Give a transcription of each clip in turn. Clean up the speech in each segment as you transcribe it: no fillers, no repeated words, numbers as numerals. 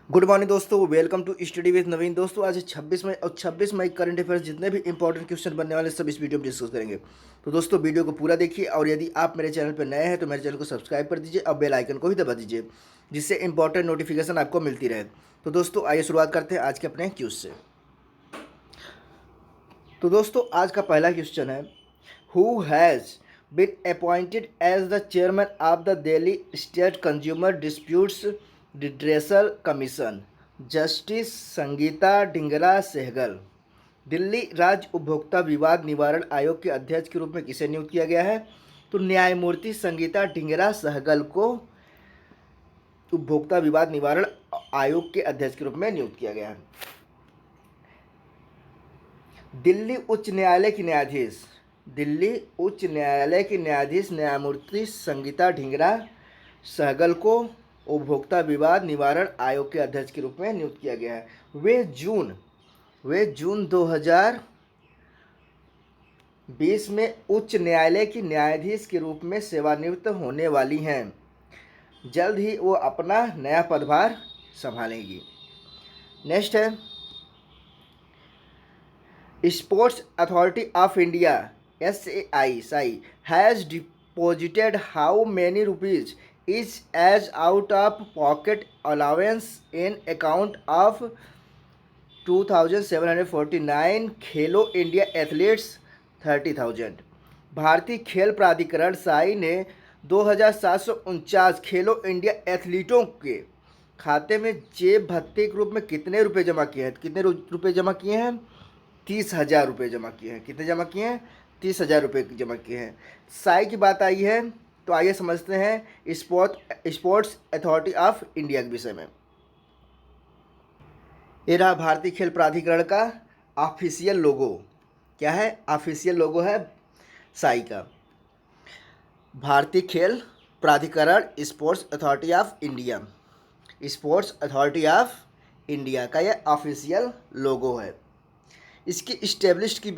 Good morning दोस्तों, welcome to study with नवीन। दोस्तों आज 26 मई और 26 मई करंट अफेयर्स जितने भी इंपॉर्टेंट क्वेश्चन बनने वाले सब इस वीडियो में डिस्कस करेंगे। तो दोस्तों वीडियो को पूरा देखिए और यदि आप मेरे चैनल पर नए हैं तो मेरे चैनल को सब्सक्राइब कर दीजिए और बेल आइकन को भी दबा दीजिए जिससे इंपॉर्टेंट नोटिफिकेशन आपको मिलती रहे। तो दोस्तों आइए शुरुआत करते हैं आज के अपने क्यूज से। तो दोस्तों आज का पहला क्वेश्चन है, who has been appointed as the chairman of the Delhi state consumer disputes redressal commission? Justice Sangeeta Dhingra Sehgal. Delhi राज्य उपभोक्ता विवाद निवारण आयोग के अध्यक्ष के रूप में किसे नियुक्त किया गया है? तो न्यायमूर्ति संगीता डिंगरा सहगल को उपभोक्ता विवाद निवारण आयोग के अध्यक्ष के रूप में नियुक्त किया गया है। दिल्ली उच्च न्यायालय की न्यायाधीश न्यायमूर्ति संगीता डिंगरा सहगल को उपभोक्ता विवाद निवारण आयोग के अध्यक्ष के रूप में नियुक्त किया गया है। वे जून 2020 में उच्च न्यायालय की न्यायाधीश के रूप में सेवानिवृत्त होने वाली हैं। जल्द ही वो अपना नया पदभार संभालेंगी। नेक्स्ट है, sports authority of India SAI has deposited how many rupees is as out of pocket allowance in account of 2749 Khelo India athletes 30,000। भारतीय खेल प्राधिकरण साई ने 2749 खेलो इंडिया एथलीटों के खाते में जेब भत्ते के रूप में कितने रुपए जमा किए हैं? कितने रुपए जमा किए हैं? 30,000 रुपये जमा किए हैं। कितने जमा किए हैं? 30,000 रुपये जमा किए हैं। साई की बात आई है तो आइए समझते हैं स्पोर्ट्स अथॉरिटी ऑफ इंडिया के विषय में। ये रहा भारतीय खेल प्राधिकरण का ऑफिशियल लोगो। क्या है? ऑफिशियल लोगो है साई का। भारतीय खेल प्राधिकरण स्पोर्ट्स अथॉरिटी ऑफ इंडिया का यह ऑफिशियल लोगो है। इसकी इस्टेब्लिश की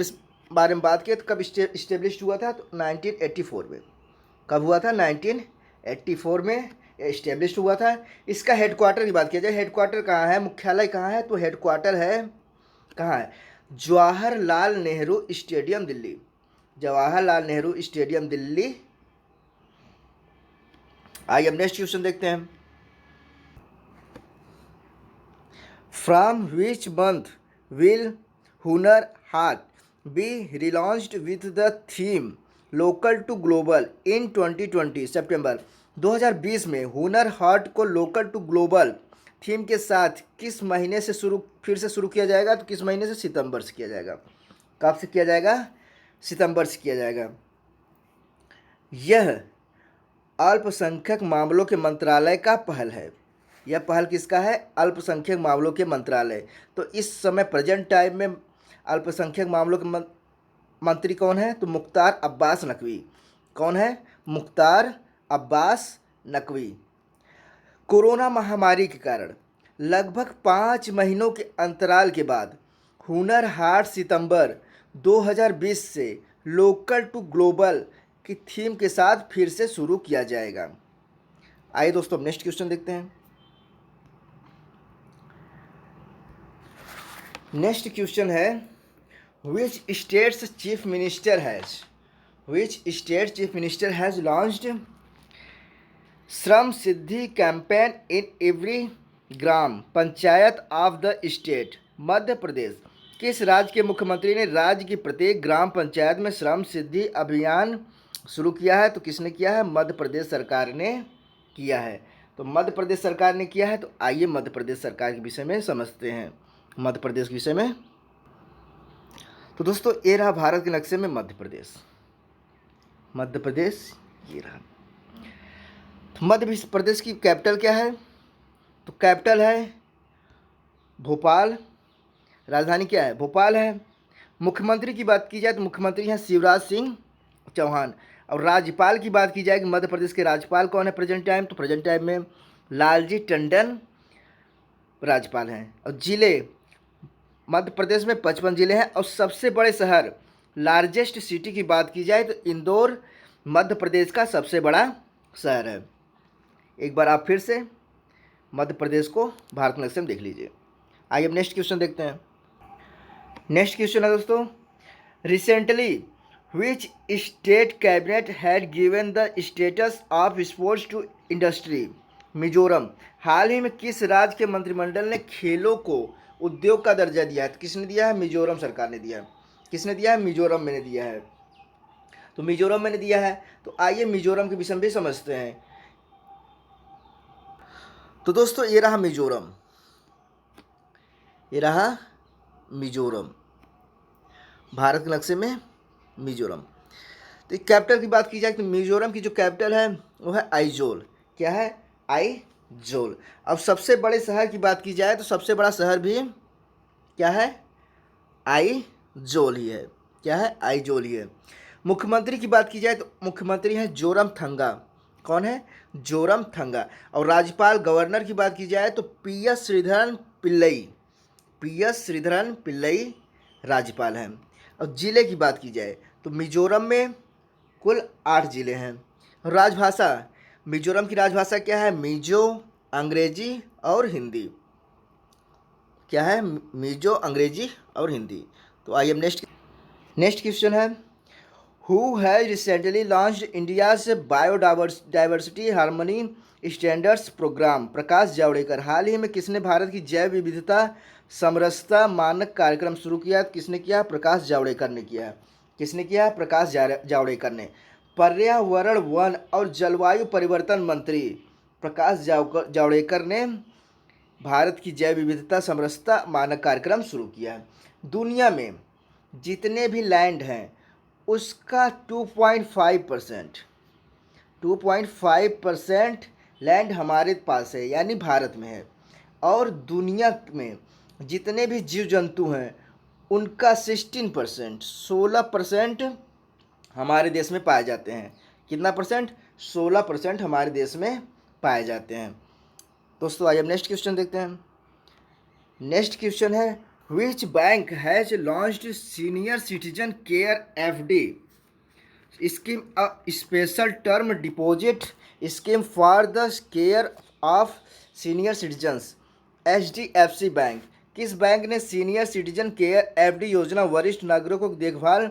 बारे में बात करें तो कब इस्टेब्लिश हुआ था? तो 1984 में। कब हुआ था? 1984 में इस्टेब्लिश हुआ था। इसका हेडक्वार्टर की बात किया जाए, हेडक्वार्टर कहाँ है, मुख्यालय कहाँ है? तो हेडक्वार्टर है कहाँ है? जवाहरलाल नेहरू स्टेडियम दिल्ली। आइए अब नेक्स्ट क्वेश्चन देखते हैं। From which month will Hunar Haat be relaunched with the theme local to global in 2020? सितंबर 2020 में हुनर हाट को लोकल टू ग्लोबल थीम के साथ किस महीने से फिर से शुरू किया जाएगा? तो किस महीने से? सितंबर से किया जाएगा। कब से किया जाएगा? सितंबर से किया जाएगा। यह अल्पसंख्यक मामलों के मंत्रालय का पहल है। यह पहल किसका है? अल्पसंख्यक मामलों के मंत्रालय। तो इस समय प्रेजेंट टाइम में अल्पसंख्यक मामलों के मंत्री कौन है? तो मुख्तार अब्बास नकवी। कौन है? मुख्तार अब्बास नकवी। कोरोना महामारी के कारण लगभग 5 महीनों के अंतराल के बाद हुनर हाट सितंबर 2020 से लोकल टू ग्लोबल की थीम के साथ फिर से शुरू किया जाएगा। आइए दोस्तों नेक्स्ट क्वेश्चन देखते हैं। नेक्स्ट क्वेश्चन है, Which state's chief minister has launched Shram Siddhi campaign in every gram panchayat of the state? Madhya Pradesh. किस राज्य के मुख्यमंत्री ने राज्य की प्रत्येक ग्राम पंचायत में श्रम सिद्धि अभियान शुरू किया है? तो किसने किया है? मध्य प्रदेश सरकार ने किया है। तो मध्य प्रदेश सरकार ने किया है। तो आइए मध्य प्रदेश सरकार के विषय में समझते हैं। मध्य प्रदेश के विषय में तो दोस्तों ये रहा भारत के नक्शे में मध्य प्रदेश ये रहा। तो मध्य प्रदेश की कैपिटल क्या है? तो कैपिटल है भोपाल। राजधानी क्या है? भोपाल है। मुख्यमंत्री की बात की जाए तो मुख्यमंत्री हैं शिवराज सिंह चौहान। और राज्यपाल की बात की जाए कि मध्य प्रदेश के राज्यपाल कौन है प्रेजेंट टाइम? तो प्रेजेंट टाइम में लालजी टंडन राज्यपाल हैं। और जिले मध्य प्रदेश में 55 जिले हैं। और सबसे बड़े शहर लार्जेस्ट सिटी की बात की जाए तो इंदौर मध्य प्रदेश का सबसे बड़ा शहर है। एक बार आप फिर से मध्य प्रदेश को भारत के नक्शे में देख लीजिए। आइए अब नेक्स्ट क्वेश्चन देखते हैं। नेक्स्ट क्वेश्चन है दोस्तों, recently which state cabinet had given the status of sports to industry? Mizoram. हाल ही में किस राज्य के मंत्रिमंडल ने खेलों को उद्योग का दर्जा दिया है? तो किसने दिया है? मिजोरम सरकार ने दिया है। किसने दिया है? मिजोरम में ने दिया है। तो मिजोरम में ने दिया है। तो आइए मिजोरम के विषय में भी समझते हैं। तो दोस्तों ये रहा मिजोरम, ये रहा मिजोरम, भारत के नक्शे में मिजोरम। तो कैपिटल की बात की जाए तो मिजोरम की जो कैपिटल है वो है आइजोल। क्या है? आइजोल। अब सबसे बड़े शहर की बात की जाए तो सबसे बड़ा शहर भी क्या है? आइजोल ही है। क्या है? आइजोल ही है। मुख्यमंत्री की बात की जाए तो मुख्यमंत्री है जोरमथंगा। कौन है? जोरमथंगा। और राज्यपाल गवर्नर की बात की जाए तो P S Sreedharan Pillai. P S Sreedharan Pillai राज्यपाल हैं। और ज़िले की बात की जाए तो मिजोरम में कुल 8 ज़िले हैं। राजभाषा, मिजोरम की राजभाषा क्या है? मिजो, अंग्रेजी और हिंदी। क्या है? मिजो, अंग्रेजी और हिंदी। तो आइए अब नेक्स्ट क्वेश्चन है, who has recently launched India's biodiversity harmony standards programme? Prakash Javadekar. हाल ही में किसने भारत की जैव विविधता समरसता मानक कार्यक्रम शुरू किया? किसने किया? प्रकाश जावड़ेकर ने किया। किसने किया? प्रकाश जावड़ेकर ने। पर्यावरण, वन और जलवायु परिवर्तन मंत्री प्रकाश जावड़ेकर ने भारत की जैव विविधता समरसता मानक कार्यक्रम शुरू किया है। दुनिया में जितने भी लैंड हैं उसका 2.5% लैंड हमारे पास है, यानी भारत में है। और दुनिया में जितने भी जीव जंतु हैं उनका 16% हमारे देश में पाए जाते हैं। कितना परसेंट? 16% हमारे देश में पाए जाते हैं। दोस्तों आइए अब नेक्स्ट क्वेश्चन देखते हैं। नेक्स्ट क्वेश्चन है, which bank has launched senior citizen care FD scheme, a special term deposit scheme for the care of senior citizens? HDFC bank. किस बैंक ने सीनियर सिटीजन केयर एफडी योजना वरिष्ठ नागरिकों की देखभाल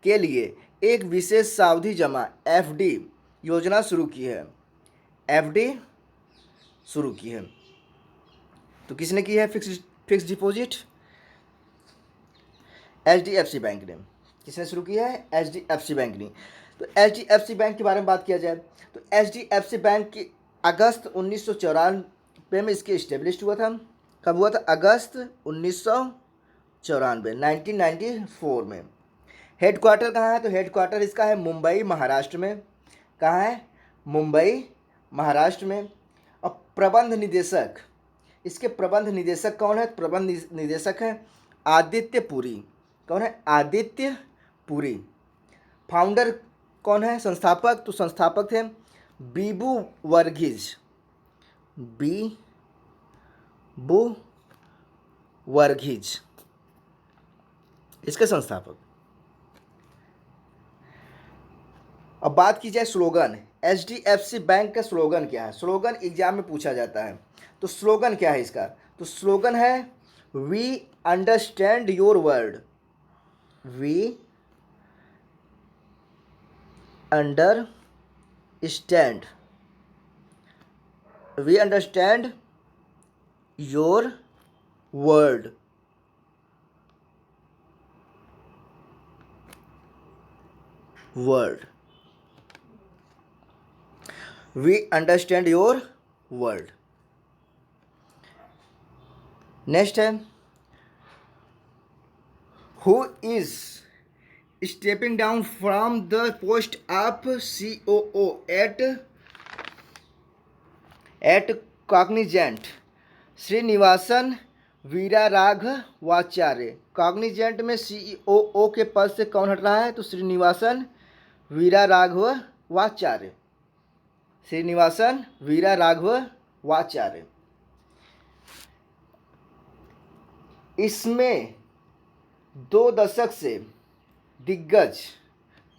के लिए एक विशेष सावधि जमा एफडी योजना शुरू की है? एफडी शुरू की है। तो किसने की है फिक्स डिपॉजिट? HDFC बैंक ने। किसने शुरू किया है? HDFC बैंक ने। तो HDFC बैंक के बारे में बात किया जाए तो HDFC बैंक की अगस्त 1994 में इसके इस्टेब्लिश हुआ था। कब हुआ था? अगस्त 1994, 1994 में। हेडक्वार्टर कहाँ है? तो हेडक्वार्टर इसका है मुंबई, महाराष्ट्र में। कहाँ है? मुंबई, महाराष्ट्र में। और प्रबंध निदेशक, इसके प्रबंध निदेशक कौन है? प्रबंध निदेशक है आदित्य पुरी। कौन है? आदित्य पुरी। फाउंडर कौन है? संस्थापक, तो संस्थापक थे बीबू वर्गीज। बीबू वर्गीज इसके संस्थापक। अब बात की जाए स्लोगन, HDFC बैंक का स्लोगन क्या है? स्लोगन एग्जाम में पूछा जाता है। तो स्लोगन क्या है इसका? तो स्लोगन है we understand your word. We understand your word. We understand your word. Next है, who is stepping down from the post of COO at Cognizant? Srinivasan Veeraraghavacharya. Cognizant में COO के पद से कौन हट रहा है? तो श्रीनिवासन वीराराघवाचार्य। श्रीनिवासन वीराराघवाचार्य। इसमें 2 दशक से दिग्गज,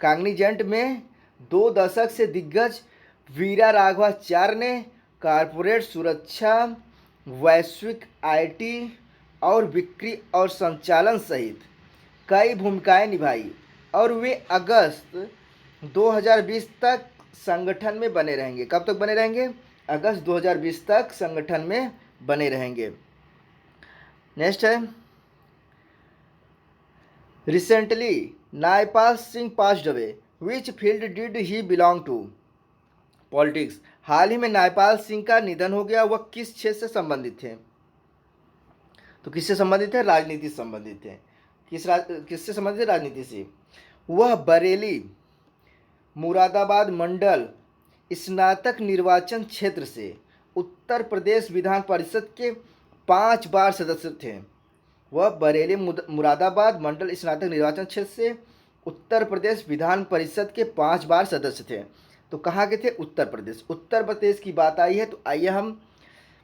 कॉग्निजेंट में 2 दशक से दिग्गज वीराराघवाचार्य ने कॉरपोरेट सुरक्षा, वैश्विक आईटी और बिक्री और संचालन सहित कई भूमिकाएं निभाई और वे अगस्त 2020 तक संगठन में बने रहेंगे। कब तक बने रहेंगे? अगस्त 2020 तक संगठन में बने रहेंगे। नेक्स्ट है, recently Naipal Singh passed away, which field did he belong to? Politics. हाल ही में नायपाल सिंह का निधन हो गया, वह किस क्षेत्र से संबंधित थे? तो किससे संबंधित है? राजनीति से संबंधित थे। किससे संबंधित है? राजनीति से। वह बरेली मुरादाबाद मंडल स्नातक निर्वाचन क्षेत्र से उत्तर प्रदेश विधान परिषद के 5 बार सदस्य थे। वह बरेली मुरादाबाद मंडल स्नातक निर्वाचन क्षेत्र से उत्तर प्रदेश विधान परिषद के 5 बार सदस्य थे। तो कहाँ के थे? उत्तर प्रदेश। उत्तर प्रदेश की बात आई है तो आइए हम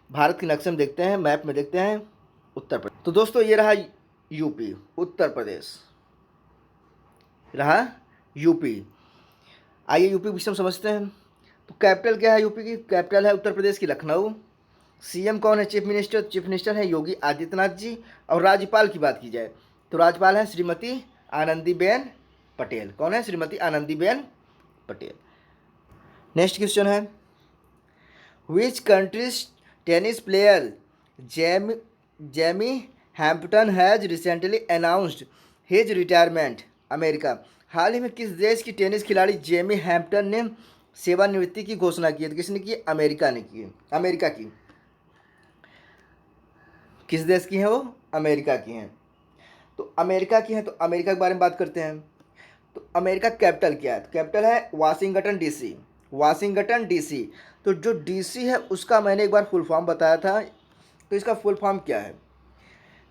भारत के नक्शे में देखते हैं, मैप में देखते हैं उत्तर प्रदेश। तो दोस्तों ये रहा यूपी, उत्तर प्रदेश रहा यूपी। आइए यूपी विषय समझते हैं। तो कैपिटल क्या है यूपी की? कैपिटल है उत्तर प्रदेश की लखनऊ। सीएम कौन है? Chief minister. चीफ मिनिस्टर है योगी आदित्यनाथ जी। और राज्यपाल की बात की जाए तो राज्यपाल है श्रीमती आनंदीबेन पटेल। कौन है? श्रीमती आनंदीबेन पटेल। नेक्स्ट क्वेश्चन है, which country's tennis player Jamie Hampton has recently announced his retirement? America. हाल ही में किस देश की टेनिस खिलाड़ी जेमी हैम्पटन ने सेवानिवृत्ति की घोषणा की है? तो किसने की? अमेरिका ने की। अमेरिका की। किस देश की है वो? अमेरिका की हैं। तो अमेरिका की हैं तो अमेरिका के बारे में बात करते हैं। तो अमेरिका कैपिटल क्या है? तो कैपिटल है वाशिंगटन डीसी। Washington DC. तो जो डीसी है उसका मैंने एक बार फुल फॉर्म बताया था, तो इसका फुल फॉर्म क्या है?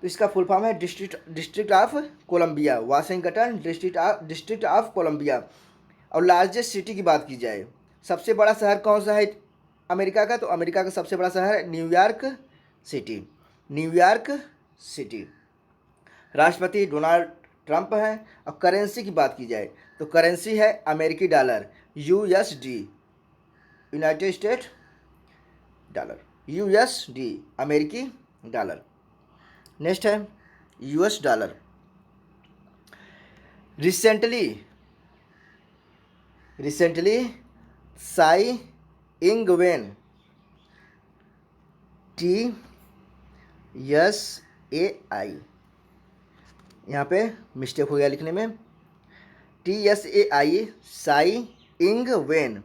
तो इसका फुल फॉर्म है District of Columbia. Washington District of Columbia. और लार्जेस्ट सिटी की बात की जाए, सबसे बड़ा शहर कौन सा है अमेरिका का? तो अमेरिका का सबसे बड़ा शहर है न्यूयॉर्क सिटी। New York city. राष्ट्रपति डोनाल्ड ट्रंप हैं। और करेंसी की बात की जाए तो करेंसी है अमेरिकी dollar, USD, United State dollar, USD अमेरिकी डॉलर। नेक्स्ट है US dollar. Recently Tsai Ingwen TSAI, यहाँ पे मिस्टेक हो गया लिखने में, TSAI Tsai Ingwen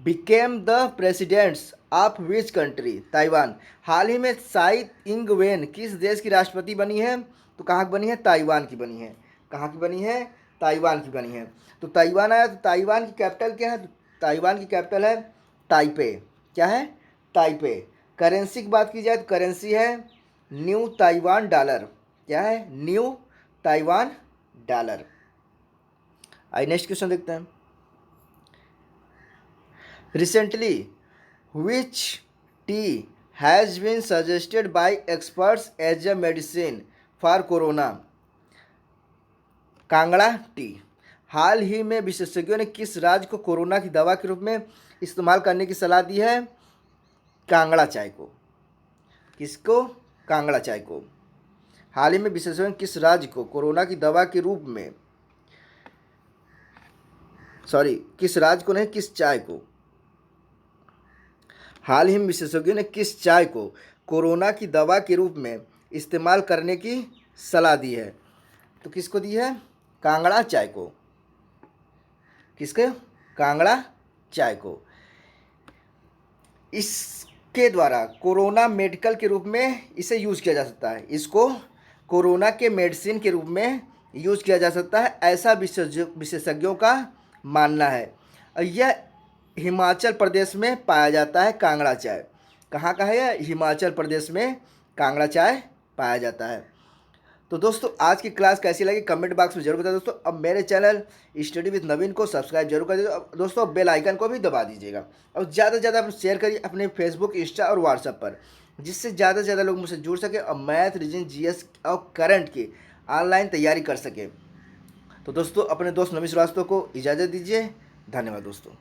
became the presidents of which country? Taiwan. हाल ही में साई इंगवेन किस देश की राष्ट्रपति बनी है? तो कहाँ की बनी है? ताइवान की बनी है। कहाँ की बनी है? ताइवान की बनी है। तो ताइवान आया तो ताइवान की कैपिटल क्या है? तो ताइवान की कैपिटल है ताइपे। क्या है? ताइपे। करेंसी की बात की जाए तो करेंसी है न्यू ताइवान डॉलर। क्या है? New Taiwan dollar. आइए नेक्स्ट क्वेश्चन देखते हैं। Recently which tea has been suggested by experts as a medicine for corona? Kangra tea. हाल ही में विशेषज्ञों ने किस राज्य को कोरोना की दवा के रूप में इस्तेमाल करने की सलाह दी है? कांगड़ा चाय को। किसको? कांगड़ा चाय को। हाल ही में विशेषज्ञों ने किस राज्य को कोरोना की दवा के रूप में, किस राज्य को नहीं, किस चाय को, हाल ही में विशेषज्ञों ने किस चाय को कोरोना की दवा के रूप में इस्तेमाल करने की सलाह दी है? तो किसको दी है? कांगड़ा चाय को। किसके? कांगड़ा चाय को। इसके द्वारा कोरोना मेडिकल के रूप में इसे यूज़ किया जा सकता है। इसको कोरोना के मेडिसिन के रूप में यूज़ किया जा सकता है, ऐसा विशेषज्ञों का मानना है। और यह हिमाचल प्रदेश में पाया जाता है कांगड़ा चाय। कहाँ का है यह? हिमाचल प्रदेश में कांगड़ा चाय पाया जाता है। तो दोस्तों आज की क्लास कैसी लगी कमेंट बॉक्स में जरूर बताएं दोस्तों। अब मेरे चैनल स्टडी विद नवीन को सब्सक्राइब जरूर कर दीजिएगा दोस्तों, बेल आइकन को भी दबा दीजिएगा और ज़्यादा से ज़्यादा शेयर करिए अपने फेसबुक, इंस्टा और व्हाट्सएप पर, जिससे ज़्यादा से ज़्यादा लोग मुझसे जुड़ सके और मैथ, रीजनिंग, जीएस और करंट की ऑनलाइन तैयारी कर सके। तो दोस्तों अपने दोस्त नवीन श्रीवास्तव को इजाज़त दीजिए। धन्यवाद दोस्तों।